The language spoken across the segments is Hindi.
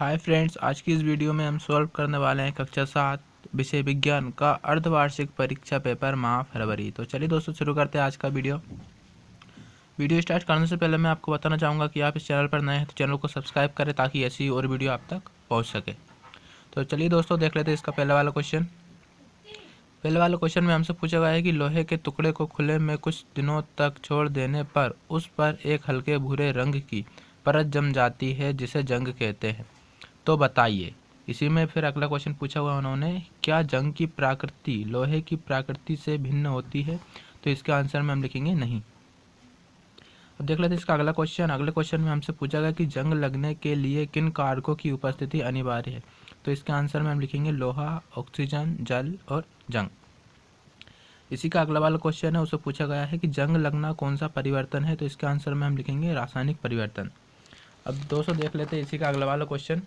हाय फ्रेंड्स, आज की इस वीडियो में हम सॉल्व करने वाले हैं कक्षा 7 विषय विज्ञान का अर्धवार्षिक परीक्षा पेपर माह फरवरी। तो चलिए दोस्तों शुरू करते हैं आज का वीडियो स्टार्ट करने से पहले मैं आपको बताना चाहूँगा कि आप इस चैनल पर नए हैं तो चैनल को सब्सक्राइब करें ताकि ऐसी और वीडियो आप तक पहुँच सके। तो चलिए दोस्तों देख लेते हैं इसका पहले वाला क्वेश्चन में हमसे पूछा गया है कि लोहे के टुकड़े को खुले में कुछ दिनों तक छोड़ देने पर उस पर एक हल्के भूरे रंग की परत जम जाती है जिसे जंग कहते हैं। तो बताइए। इसी में फिर अगला क्वेश्चन पूछा हुआ उन्होंने, क्या जंग की प्रकृति लोहे की प्रकृति से भिन्न होती है? तो इसके आंसर में हम लिखेंगे नहीं। अब देख लेते हैं इसका अगला क्वेश्चन। अगले क्वेश्चन में हमसे पूछा गया कि जंग लगने के लिए किन कारकों की उपस्थिति अनिवार्य है? तो इसके आंसर में हम लिखेंगे लोहा, ऑक्सीजन, जल और जंग। इसी का अगला वाला क्वेश्चन है, उससे पूछा गया है कि जंग लगना कौन सा परिवर्तन है? तो इसके आंसर में हम लिखेंगे रासायनिक परिवर्तन। अब दोस्तों देख लेते हैं इसी का अगला वाला क्वेश्चन।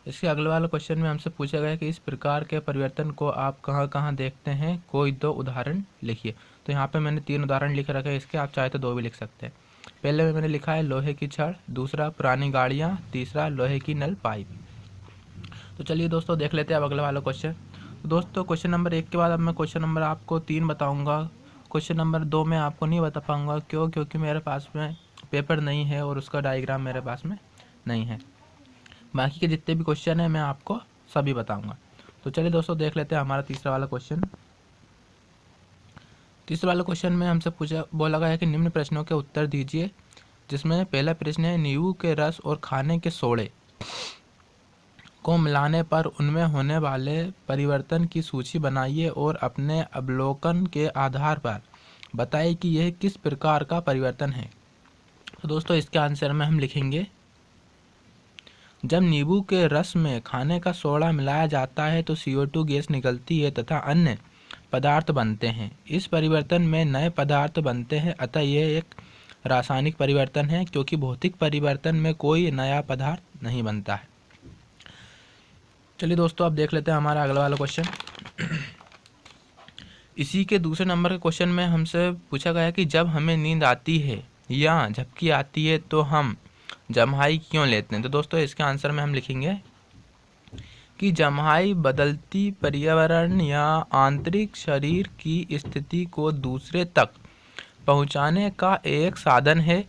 इसके अगले वाले क्वेश्चन में हमसे पूछा गया कि इस प्रकार के परिवर्तन को आप कहाँ कहाँ देखते हैं, कोई 2 उदाहरण लिखिए। तो यहाँ पे मैंने 3 उदाहरण लिख रखे हैं इसके, आप चाहे तो 2 भी लिख सकते हैं। पहले में मैंने लिखा है लोहे की छड़, दूसरा पुरानी गाड़ियाँ, तीसरा लोहे की नल पाइप। तो चलिए दोस्तों देख लेते हैं अब अगला वाला क्वेश्चन। तो दोस्तों क्वेश्चन नंबर 1 के बाद अब मैं क्वेश्चन नंबर आपको 3 बताऊँगा। क्वेश्चन नंबर 2 में आपको नहीं बता पाऊँगा, क्योंकि मेरे पास में पेपर नहीं है और उसका डायग्राम मेरे पास में नहीं है। बाकी के जितने भी क्वेश्चन हैं मैं आपको सभी बताऊंगा। तो चलिए दोस्तों देख लेते हैं हमारा तीसरा वाला क्वेश्चन में हमसे बोला गया है कि निम्न प्रश्नों के उत्तर दीजिए, जिसमें पहला प्रश्न है नींबू के रस और खाने के सोडे को मिलाने पर उनमें होने वाले परिवर्तन की सूची बनाइए और अपने अवलोकन के आधार पर बताइए कि यह किस प्रकार का परिवर्तन है। तो दोस्तों इसके आंसर में हम लिखेंगे, जब नींबू के रस में खाने का सोडा मिलाया जाता है तो CO2 गैस निकलती है तथा अन्य पदार्थ बनते हैं। इस परिवर्तन में नए पदार्थ बनते हैं, अतः यह एक रासायनिक परिवर्तन है, क्योंकि भौतिक परिवर्तन में कोई नया पदार्थ नहीं बनता है। चलिए दोस्तों अब देख लेते हैं हमारा अगला वाला क्वेश्चन। इसी के दूसरे नंबर के क्वेश्चन में हमसे पूछा गया कि जब हमें नींद आती है या झपकी आती है तो हम जम्हाई क्यों लेते हैं? तो दोस्तों इसके आंसर में हम लिखेंगे कि जम्हाई बदलती पर्यावरण या आंतरिक शरीर की स्थिति को दूसरे तक पहुंचाने का एक साधन है।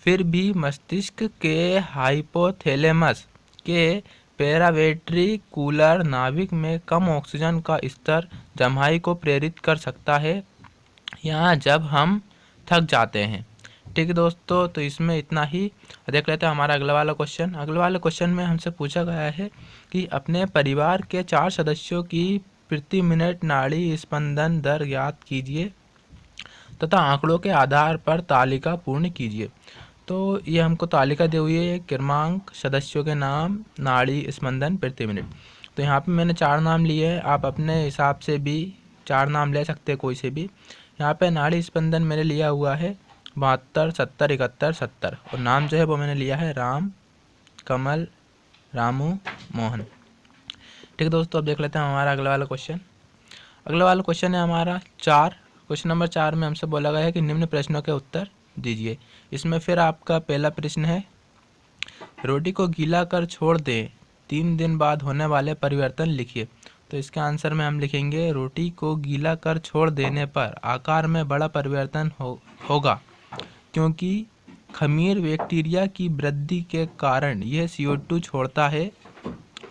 फिर भी मस्तिष्क के हाइपोथैलेमस के पेरावेंट्रिकुलर नाभिक में कम ऑक्सीजन का स्तर जम्हाई को प्रेरित कर सकता है, यहाँ जब हम थक जाते हैं। ठीक है दोस्तों, तो इसमें इतना ही। देख लेते हैं हमारा अगला वाला क्वेश्चन। अगले वाले क्वेश्चन में हमसे पूछा गया है कि अपने परिवार के 4 सदस्यों की प्रति मिनट नाड़ी स्पंदन दर ज्ञात कीजिए तथा आंकड़ों के आधार पर तालिका पूर्ण कीजिए। तो ये हमको तालिका दी हुई है, क्रमांक, सदस्यों के नाम, नाड़ी स्पंदन प्रति मिनट। तो यहाँ पे मैंने 4 नाम लिए हैं, आप अपने हिसाब से भी 4 नाम ले सकते हैं कोई से भी। यहाँ पे नाड़ी स्पंदन मैंने लिया हुआ है 72, 70, 71, 70 और नाम जो है वो मैंने लिया है राम, कमल, रामू, मोहन। ठीक है दोस्तों, अब देख लेते हैं हमारा अगला वाला क्वेश्चन। अगला वाला क्वेश्चन है हमारा क्वेश्चन नंबर 4 में हमसे बोला गया है कि निम्न प्रश्नों के उत्तर दीजिए। इसमें फिर आपका पहला प्रश्न है, रोटी को गीला कर छोड़ दें, 3 दिन बाद होने वाले परिवर्तन लिखिए। तो इसके आंसर में हम लिखेंगे, रोटी को गीला कर छोड़ देने पर आकार में बड़ा परिवर्तन होगा, क्योंकि खमीर बैक्टीरिया की वृद्धि के कारण यह CO2 छोड़ता है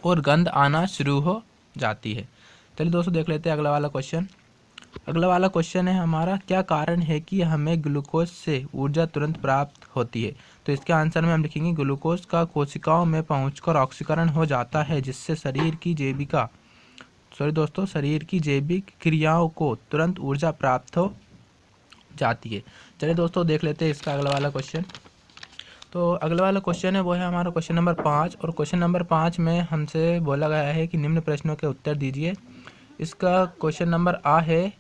और गंध आना शुरू हो जाती है। चलिए दोस्तों देख लेते हैं अगला वाला क्वेश्चन। अगला वाला क्वेश्चन है हमारा, क्या कारण है कि हमें ग्लूकोज से ऊर्जा तुरंत प्राप्त होती है? तो इसके आंसर में हम लिखेंगे, ग्लूकोज का कोशिकाओं में पहुंचकर ऑक्सीकरण हो जाता है, जिससे शरीर की जैविक क्रियाओं को तुरंत ऊर्जा प्राप्त हो जाती है। चलिए दोस्तों देख लेते हैं इसका अगला वाला क्वेश्चन। तो अगला वाला क्वेश्चन है वो है हमारा क्वेश्चन नंबर 5 और क्वेश्चन नंबर 5 में हमसे बोला गया है कि निम्न प्रश्नों के उत्तर दीजिए। इसका क्वेश्चन नंबर A है,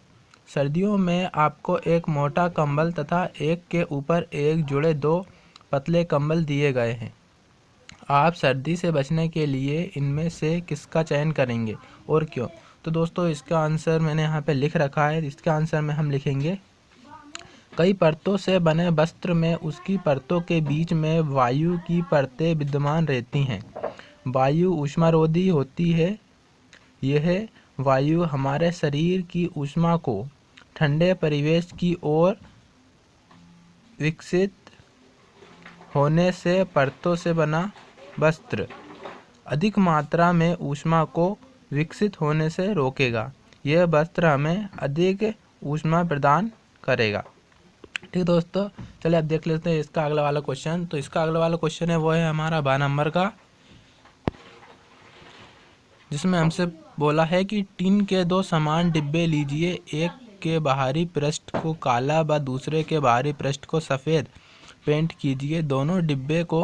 सर्दियों में आपको एक मोटा कंबल तथा एक के ऊपर एक जुड़े 2 पतले कंबल दिए गए हैं। आप सर्दी से बचने के लिए इनमें से किसका चयन करेंगे और क्यों? तो दोस्तों इसका आंसर मैंने यहाँ पे लिख रखा है। इसके आंसर में हम लिखेंगे कई परतों से बने वस्त्र में उसकी परतों के बीच में वायु की परतें विद्यमान रहती हैं। वायु ऊष्मारोधी होती है। यह वायु हमारे शरीर की ऊष्मा को ठंडे परिवेश की ओर विकसित होने से परतों से बना वस्त्र अधिक मात्रा में ऊष्मा को विकसित होने से रोकेगा। यह वस्त्र हमें अधिक ऊष्मा प्रदान करेगा। ठीक दोस्तों, चलिए अब देख लेते हैं इसका अगला वाला क्वेश्चन। तो इसका अगला वाला क्वेश्चन है वो है हमारा 12 नंबर का, जिसमें हमसे बोला है कि टिन के 2 समान डिब्बे लीजिए। एक के बाहरी पृष्ठ को काला व दूसरे के बाहरी पृष्ठ को सफ़ेद पेंट कीजिए। दोनों डिब्बे को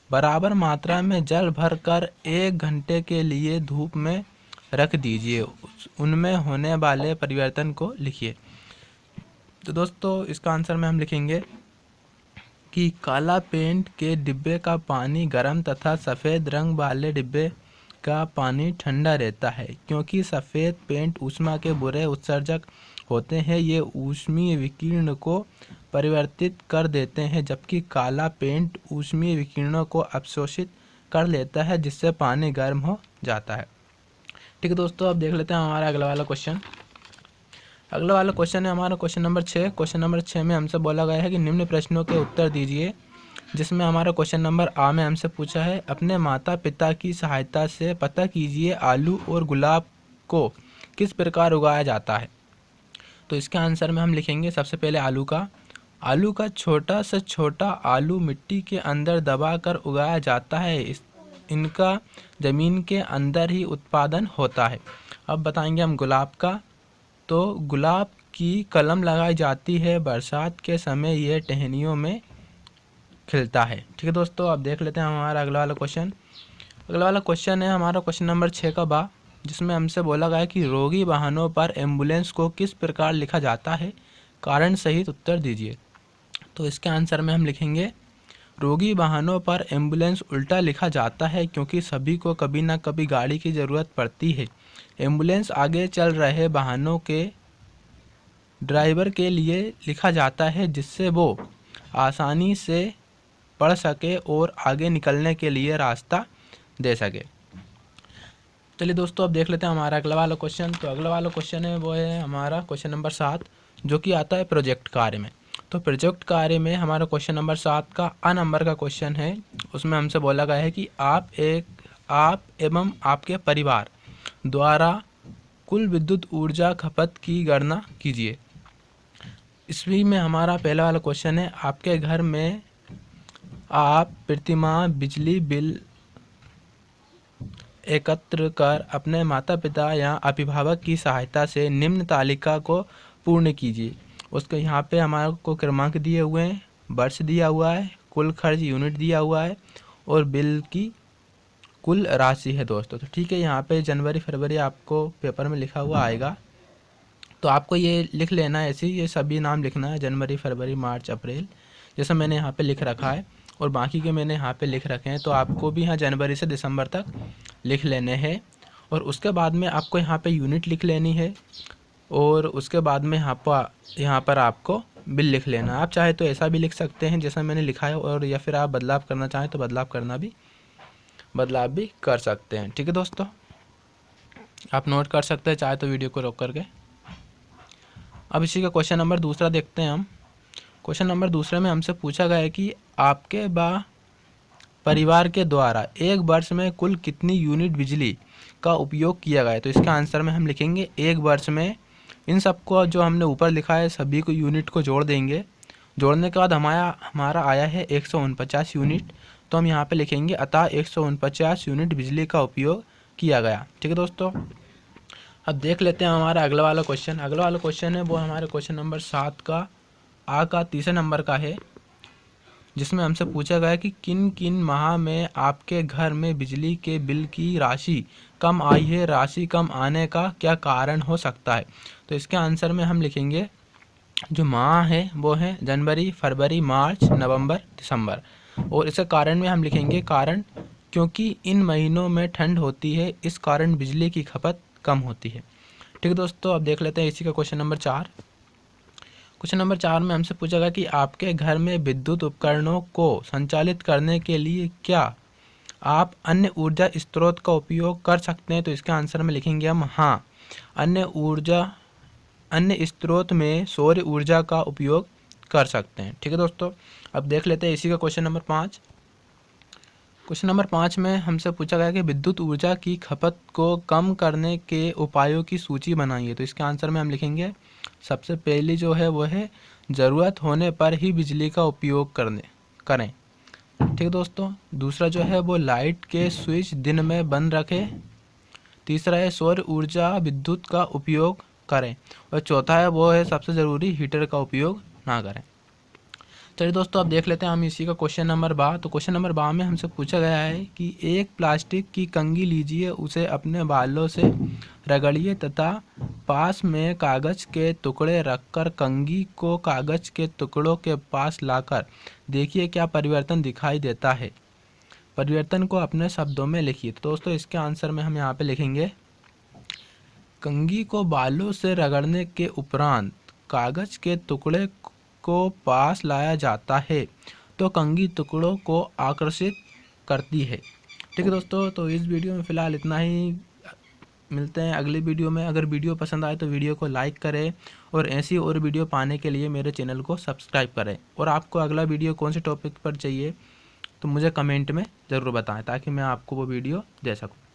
बराबर मात्रा में जल भरकर 1 घंटे के लिए धूप में रख दीजिए। उनमें होने वाले परिवर्तन को लिखिए। तो दोस्तों इसका आंसर में हम लिखेंगे कि काला पेंट के डिब्बे का पानी गर्म तथा सफ़ेद रंग वाले डिब्बे का पानी ठंडा रहता है, क्योंकि सफ़ेद पेंट ऊष्मा के बुरे उत्सर्जक होते हैं। ये ऊष्मीय विकिरण को परिवर्तित कर देते हैं, जबकि काला पेंट ऊष्मीय विकिरणों को अवशोषित कर लेता है, जिससे पानी गर्म हो जाता है। ठीक है दोस्तों, अब देख लेते हैं हमारा अगला वाला क्वेश्चन। अगला वाला क्वेश्चन है हमारा क्वेश्चन नंबर 6। क्वेश्चन नंबर 6 में हमसे बोला गया है कि निम्न प्रश्नों के उत्तर दीजिए। जिसमें हमारा क्वेश्चन नंबर आ में हमसे पूछा है, अपने माता पिता की सहायता से पता कीजिए आलू और गुलाब को किस प्रकार उगाया जाता है। तो इसके आंसर में हम लिखेंगे सबसे पहले आलू का छोटा से छोटा आलू मिट्टी के अंदर दबाकर उगाया जाता है। इनका ज़मीन के अंदर ही उत्पादन होता है। अब बताएंगे हम गुलाब का। तो गुलाब की कलम लगाई जाती है। बरसात के समय यह टहनियों में खिलता है। ठीक है दोस्तों, अब देख लेते हैं हमारा अगला वाला क्वेश्चन। अगला वाला क्वेश्चन है हमारा क्वेश्चन नंबर 6 का बा, जिसमें हमसे बोला गया है कि रोगी वाहनों पर एम्बुलेंस को किस प्रकार लिखा जाता है, कारण सहित उत्तर दीजिए। तो इसके आंसर में हम लिखेंगे रोगी वाहनों पर एम्बुलेंस उल्टा लिखा जाता है, क्योंकि सभी को कभी ना कभी गाड़ी की ज़रूरत पड़ती है। एम्बुलेंस आगे चल रहे वाहनों के ड्राइवर के लिए लिखा जाता है, जिससे वो आसानी से पढ़ सके और आगे निकलने के लिए रास्ता दे सके। चलिए दोस्तों, अब देख लेते हैं हमारा अगला वाला क्वेश्चन। तो अगला वाला क्वेश्चन है वो है हमारा क्वेश्चन नंबर 7, जो कि आता है प्रोजेक्ट कार्य में। तो प्रोजेक्ट कार्य में हमारा क्वेश्चन नंबर 7 का अ नंबर का क्वेश्चन है। उसमें हमसे बोला गया है कि आप एवं आपके परिवार द्वारा कुल विद्युत ऊर्जा खपत की गणना कीजिए। इसमें में हमारा पहला वाला क्वेश्चन है, आपके घर में आप प्रतिमाह बिजली बिल एकत्र कर अपने माता पिता या अभिभावक की सहायता से निम्न तालिका को पूर्ण कीजिए। उसके यहाँ पे हमारे को क्रमांक दिए हुए हैं, वर्ष दिया हुआ है, कुल खर्च यूनिट दिया हुआ है और बिल की कुल राशि है दोस्तों। तो ठीक है, यहाँ पे जनवरी फरवरी आपको पेपर में लिखा हुआ आएगा, तो आपको ये लिख लेना है। ऐसे ये सभी नाम लिखना है, जनवरी फरवरी मार्च अप्रैल, जैसा मैंने यहाँ पे लिख रखा है और बाकी के मैंने यहाँ पे लिख रखे हैं। तो आपको भी यहाँ जनवरी से दिसंबर तक लिख लेने हैं और उसके बाद में आपको यहाँ पे यूनिट लिख लेनी है और उसके बाद में यहाँ पर आपको बिल लिख लेना। आप चाहे तो ऐसा भी लिख सकते हैं जैसा मैंने लिखा है, और या फिर आप बदलाव करना चाहें तो बदलाव भी कर सकते हैं। ठीक है दोस्तों, आप नोट कर सकते हैं चाहे तो वीडियो को रोक करके। अब इसी का क्वेश्चन नंबर दूसरा देखते हैं हम। क्वेश्चन नंबर दूसरे में हमसे पूछा गया है कि आपके परिवार के द्वारा एक वर्ष में कुल कितनी यूनिट बिजली का उपयोग किया गया है। तो इसका आंसर में हम लिखेंगे एक वर्ष में, इन सबको जो हमने ऊपर लिखा है सभी को यूनिट को जोड़ देंगे। जोड़ने के बाद हमारा आया है 149 यूनिट। तो हम यहाँ पे लिखेंगे अतः 149 यूनिट बिजली का उपयोग किया गया। ठीक है दोस्तों, अब देख लेते हैं हमारा अगला वाला क्वेश्चन। अगला वाला क्वेश्चन है वो हमारे क्वेश्चन नंबर 7 का आ का तीसरे नंबर का है, जिसमें हमसे पूछा गया कि किन किन माह में आपके घर में बिजली के बिल की राशि कम आई है, राशि कम आने का क्या कारण हो सकता है। तो इसके आंसर में हम लिखेंगे जो माह है वो है जनवरी फरवरी मार्च नवंबर दिसंबर, और इसके कारण में हम लिखेंगे कारण क्योंकि इन महीनों में ठंड होती है, इस कारण बिजली की खपत कम होती है। ठीक है दोस्तों, अब देख लेते हैं इसी का क्वेश्चन नंबर 4। क्वेश्चन नंबर 4 में हमसे पूछा गया कि आपके घर में विद्युत उपकरणों को संचालित करने के लिए क्या आप अन्य ऊर्जा स्रोत का उपयोग कर सकते हैं। तो इसके आंसर में लिखेंगे हम हाँ, अन्य स्रोत में सौर ऊर्जा का उपयोग कर सकते हैं। ठीक है दोस्तों, अब देख लेते हैं इसी का क्वेश्चन नंबर 5। क्वेश्चन नंबर 5 में हमसे पूछा गया कि विद्युत ऊर्जा की खपत को कम करने के उपायों की सूची बनाइए। तो इसके आंसर में हम लिखेंगे सबसे पहली जो है वो है ज़रूरत होने पर ही बिजली का उपयोग करें। ठीक है दोस्तों, दूसरा जो है वो लाइट के स्विच दिन में बंद रखें। तीसरा है सौर ऊर्जा विद्युत का उपयोग करें। और चौथा है वो है सबसे ज़रूरी हीटर का उपयोग ना करें। चलिए दोस्तों, अब देख लेते हैं हम इसी का क्वेश्चन नंबर 12। तो क्वेश्चन नंबर 12 में हमसे पूछा गया है कि एक प्लास्टिक की कंघी लीजिए, उसे अपने बालों से रगड़िए तथा पास में कागज़ के टुकड़े रखकर कंघी को कागज़ के टुकड़ों के पास लाकर देखिए क्या परिवर्तन दिखाई देता है। परिवर्तन को अपने शब्दों में लिखिए। तो दोस्तों इसके आंसर में हम यहाँ पे लिखेंगे कंघी को बालों से रगड़ने के उपरांत कागज़ के टुकड़े को पास लाया जाता है तो कंघी टुकड़ों को आकर्षित करती है। ठीक है दोस्तों, तो इस वीडियो में फ़िलहाल इतना ही। मिलते हैं अगली वीडियो में। अगर वीडियो पसंद आए तो वीडियो को लाइक करें और ऐसी और वीडियो पाने के लिए मेरे चैनल को सब्सक्राइब करें। और आपको अगला वीडियो कौन से टॉपिक पर चाहिए तो मुझे कमेंट में ज़रूर बताएं ताकि मैं आपको वो वीडियो दे सकूं।